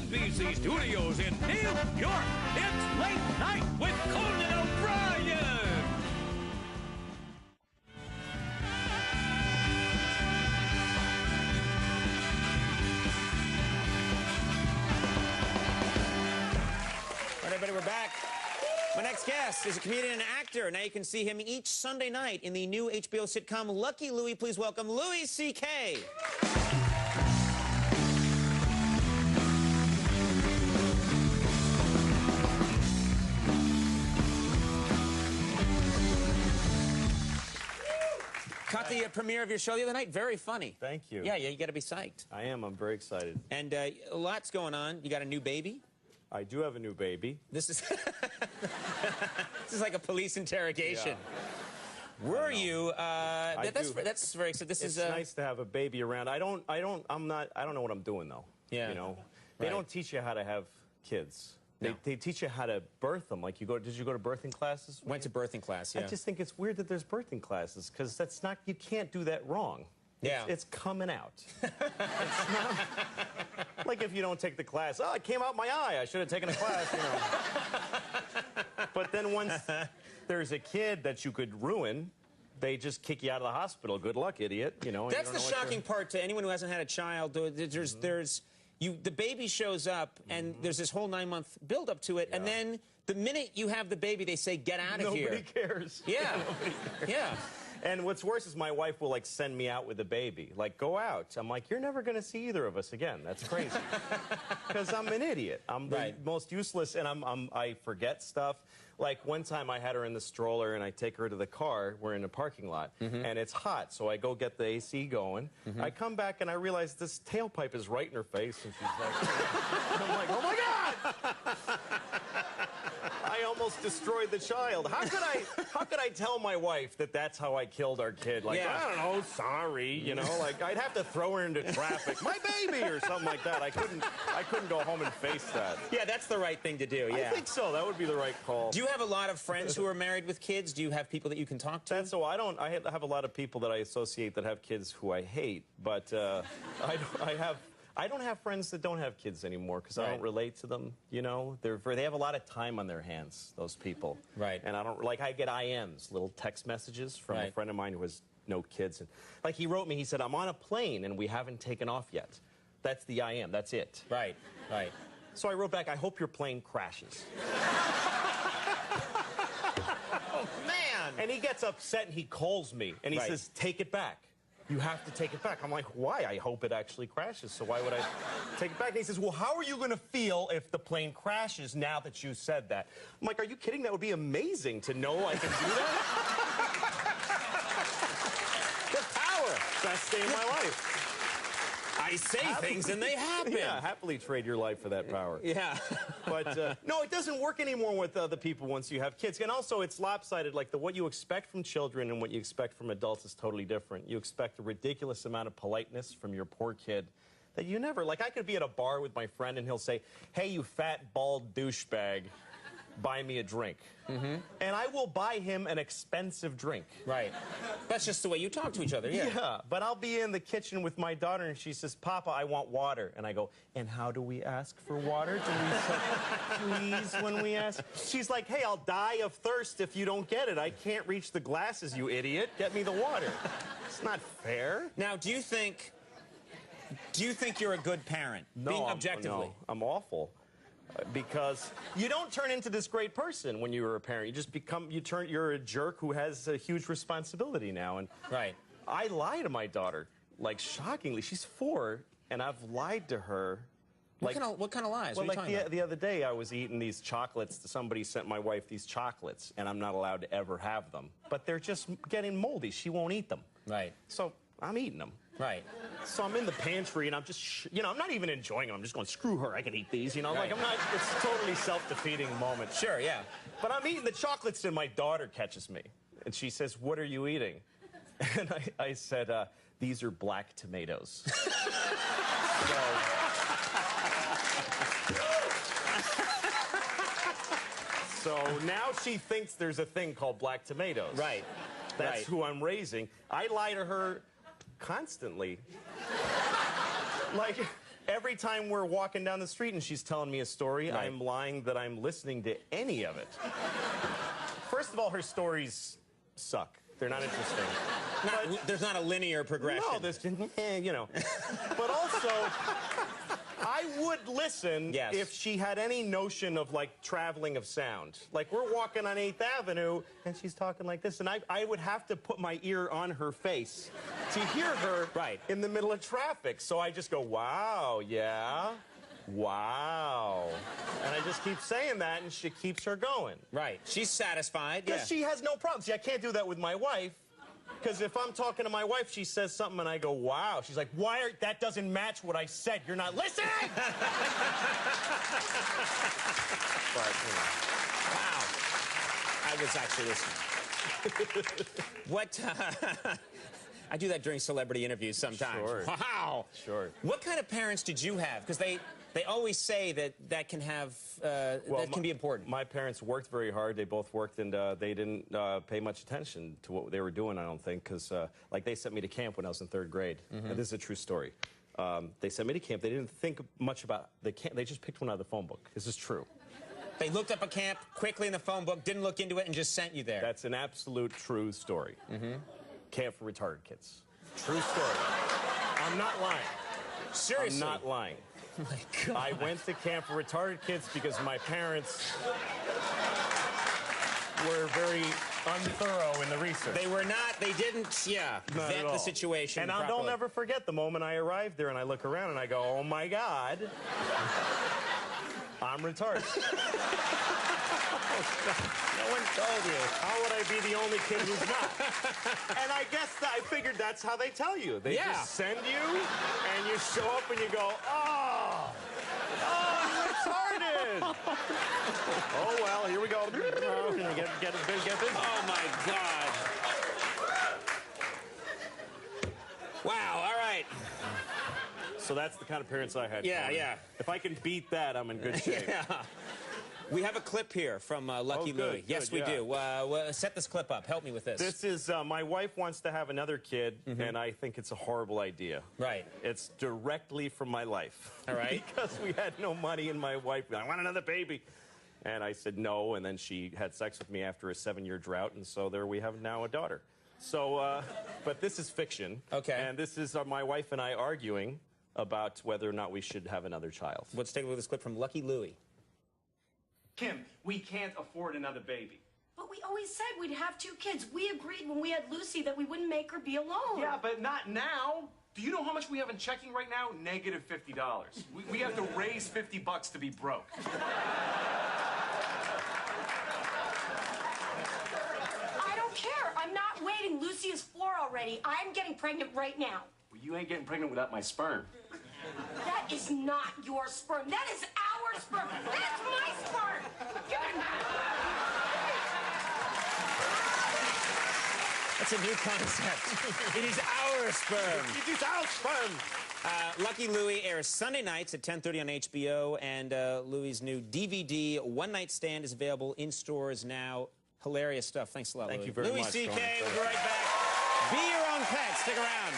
NBC Studios in New York. It's Late Night with Conan O'Brien. All right, everybody, we're back. My next guest is a comedian and actor. Now you can see him each Sunday night in the new HBO sitcom Lucky Louie. Please welcome Louis C.K. Caught the premiere of your show the other night. Very funny. Thank you. Yeah, you got to be psyched. I am. I'm very excited. And a lot's going on. You got a new baby. I do have a new baby. This is this is like a police interrogation. Yeah. Were you? That's very exciting. This It's is nice to have a baby around. I don't know what I'm doing though. Yeah. You know, they don't teach you how to have kids. No. They teach you how to birth them. Like did you go to birthing classes? Went to birthing class. Yeah. I just think it's weird that there's birthing classes because that's not. You can't do that wrong. Yeah. It's coming out. It's not like if you don't take the class. Oh, it came out my eye. I should have taken a class. You know. But then once there's a kid that you could ruin, they just kick you out of the hospital. Good luck, idiot. You know. That's the shocking part to anyone who hasn't had a child. There's the baby shows up and there's this whole 9-month build up to it, and then the minute you have the baby, they say get out of here. Nobody cares. Yeah. Nobody cares. Yeah. And what's worse is my wife will like send me out with the baby. Like, go out. I'm like, you're never going to see either of us again. That's crazy. Because I'm an idiot. I'm the most useless, and I forget stuff. Like one time I had her in the stroller and I take her to the car. We're in a parking lot and it's hot. So I go get the AC going. I come back and I realize this tailpipe is right in her face. And she's like, I'm like, oh my God! I almost destroyed the child. How could I tell my wife that that's how I killed our kid? Like, I don't know, sorry, you know, like I'd have to throw her into traffic. My baby or something like that. I couldn't go home and face that. Yeah, that's the right thing to do. Yeah. I think so. That would be the right call. Do you have a lot of friends who are married with kids? Do you have people that you can talk to? That's so I have a lot of people that I associate that have kids who I hate, but I don't have friends that don't have kids anymore because I don't relate to them. You know, they have a lot of time on their hands. Those people. Right. And I get IMs, little text messages from a friend of mine who has no kids, and like he wrote me. He said, "I'm on a plane and we haven't taken off yet." That's the IM. That's it. Right. Right. So I wrote back, "I hope your plane crashes." Oh man! And he gets upset and he calls me and he says, "Take it back. You have to take it back." I'm like, why? I hope it actually crashes, so why would I take it back? And he says, well, how are you going to feel if the plane crashes now that you said that? I'm like, are you kidding? That would be amazing to know I can do that. The power. Best day of my life. I say things and they happen. Yeah, happily trade your life for that power. Yeah. But no, it doesn't work anymore with other people once you have kids. And also, it's lopsided. Like, what you expect from children and what you expect from adults is totally different. You expect a ridiculous amount of politeness from your poor kid that you never... Like, I could be at a bar with my friend and he'll say, hey, you fat, bald douchebag, buy me a drink. And I will buy him an expensive drink. Right. That's just the way you talk to each other, Yeah, but I'll be in the kitchen with my daughter and she says, Papa, I want water. And I go, and how do we ask for water? Do we say please when we ask? She's like, hey, I'll die of thirst if you don't get it. I can't reach the glasses, you idiot. Get me the water. It's not fair. Now, do you think you're a good parent? No, being objectively. No, I'm awful. Because you don't turn into this great person when you're a parent. You just you're a jerk who has a huge responsibility now. And I lie to my daughter, like, shockingly. She's 4, and I've lied to her. Like, what kind of lies? Well, what are you like the other day, I was eating these chocolates. Somebody sent my wife these chocolates, and I'm not allowed to ever have them. But they're just getting moldy. She won't eat them. Right. So I'm eating them. Right. So I'm in the pantry, and I'm just, you know, I'm not even enjoying them. I'm just going, screw her, I can eat these, you know? Like, I'm not, it's a totally self-defeating moment. Sure, yeah. But I'm eating the chocolates, and my daughter catches me. And she says, what are you eating? And I said, these are black tomatoes. So now she thinks there's a thing called black tomatoes. Right. That's who I'm raising. I lie to her constantly. Like, every time we're walking down the street and she's telling me a story, Right. I'm lying that I'm listening to any of it. First of all, her stories suck. They're not interesting. There's not a linear progression. No, there's, you know. But also, I would listen Yes. if she had any notion of, like, traveling of sound. Like, we're walking on 8th Avenue, and she's talking like this, and I would have to put my ear on her face to hear her Right. in the middle of traffic. So I just go, wow, yeah, wow. And I just keep saying that, and she keeps her going. Right. She's satisfied. Because Yeah. she has no problem. See, I can't do that with my wife. Because if I'm talking to my wife, she says something and I go, wow. She's like, that doesn't match what I said. You're not listening! But, you know. Wow. I was actually listening. What? I do that during celebrity interviews sometimes. Sure. Wow. Sure. What kind of parents did you have? Because they always say that can have that can be important. My parents worked very hard. They both worked, and they didn't pay much attention to what they were doing, I don't think, because like they sent me to camp when I was in 3rd grade. And this is a true story. They sent me to camp. They didn't think much about the camp. They just picked one out of the phone book. This is true. They looked up a camp quickly in the phone book, didn't look into it, and just sent you there. That's an absolute true story. Camp for retarded kids. True story. I'm not lying. Seriously. I'm not lying. Oh my God. I went to camp for retarded kids because my parents were very unthorough in the research. They were not. They didn't. Yeah. Not vet at the all. situation. And I'll properly. never forget the moment I arrived there and I look around and I go, oh my God, I'm retarded. No one told you. How would I be the only kid who's not? And I guess I figured that's how they tell you. They Yeah. just send you, and you show up and you go, oh, I'm retarded. Oh, well, here we go. Get this. Oh my God. Wow. All right. So that's the kind of parents I had. Yeah, Conan. yeah. If I can beat that, I'm in good shape. Yeah. We have a clip here from Lucky Oh, good, Louie. Yes, good, we yeah. do. Set this clip up. Help me with this. This is, my wife wants to have another kid, and I think it's a horrible idea. Right. It's directly from my life. All right. Because we had no money, and my wife, I want another baby. And I said no, and then she had sex with me after a 7-year drought, and so there we have now a daughter. So, but this is fiction. Okay. And this is my wife and I arguing about whether or not we should have another child. Let's take a look at this clip from Lucky Louie. Kim, we can't afford another baby. But we always said we'd have 2 kids. We agreed when we had Lucy that we wouldn't make her be alone. Yeah, but not now. Do you know how much we have in checking right now? Negative $50. We have to raise $50 to be broke. I don't care. I'm not waiting. Lucy is 4 already. I'm getting pregnant right now. Well, you ain't getting pregnant without my sperm. That is not your sperm. That is our sperm. That's my sperm. Give it back. That's a new concept. It is our sperm. It is our sperm. Lucky Louie airs Sunday nights at 10:30 on HBO, and Louie's new DVD, One Night Stand, is available in stores now. Hilarious stuff. Thanks a lot, Thank Louie. you very Louis much, C.K., Conan. we'll be right back. Be your own pet. Stick around.